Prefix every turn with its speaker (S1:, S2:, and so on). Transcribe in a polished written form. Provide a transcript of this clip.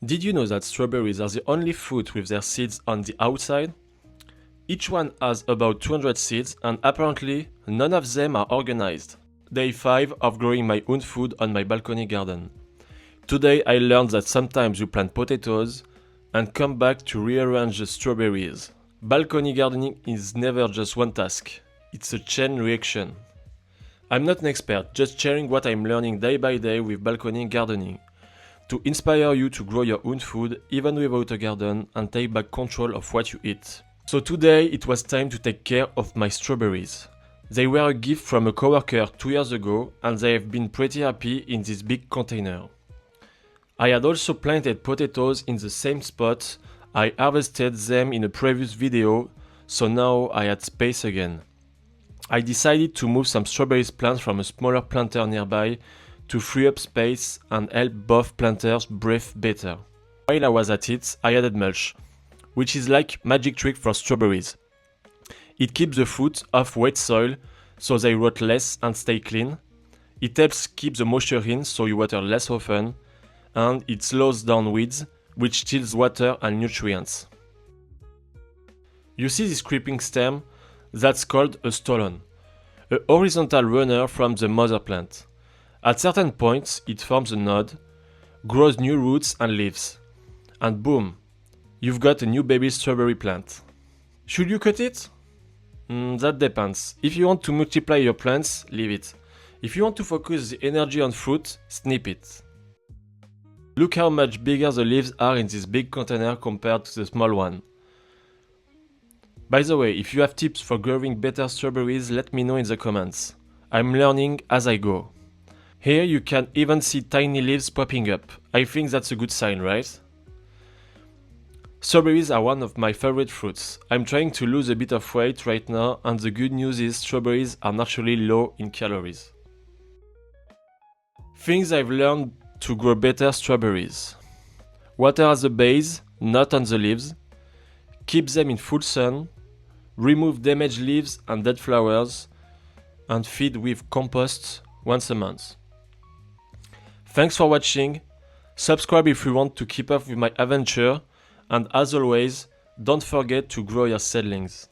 S1: Did you know that strawberries are the only fruit with their seeds on the outside? Each one has about 200 seeds and apparently none of them are organized. Day 5 of growing my own food on my balcony garden. Today I learned that sometimes you plant potatoes and come back to rearrange the strawberries. Balcony gardening is never just one task, it's a chain reaction. I'm not an expert, just sharing what I'm learning day by day with balcony gardening, to inspire you to grow your own food even without a garden and take back control of what you eat. So today it was time to take care of my strawberries. They were a gift from a coworker 2 years ago and they have been pretty happy in this big container. I had also planted potatoes in the same spot. I harvested them in a previous video, so now I had space again. I decided to move some strawberries plants from a smaller planter nearby to free up space and help both planters breathe better. While I was at it, I added mulch, which is like magic trick for strawberries. It keeps the fruit off wet soil so they rot less and stay clean. It helps keep the moisture in so you water less often, and it slows down weeds, which steals water and nutrients. You see this creeping stem? That's called a stolon, a horizontal runner from the mother plant. At certain points, it forms a node, grows new roots and leaves, and boom, you've got a new baby strawberry plant. Should you cut it? That depends. If you want to multiply your plants, leave it. If you want to focus the energy on fruit, snip it. Look how much bigger the leaves are in this big container compared to the small one. By the way, if you have tips for growing better strawberries, let me know in the comments. I'm learning as I go. Here you can even see tiny leaves popping up. I think that's a good sign, right? Strawberries are one of my favorite fruits. I'm trying to lose a bit of weight right now, and the good news is strawberries are naturally low in calories. Things I've learned to grow better strawberries. Water at the base, not on the leaves. Keep them in full sun. Remove damaged leaves and dead flowers, and feed with compost once a month. Thanks for watching. Subscribe if you want to keep up with my adventure, and as always, don't forget to grow your seedlings.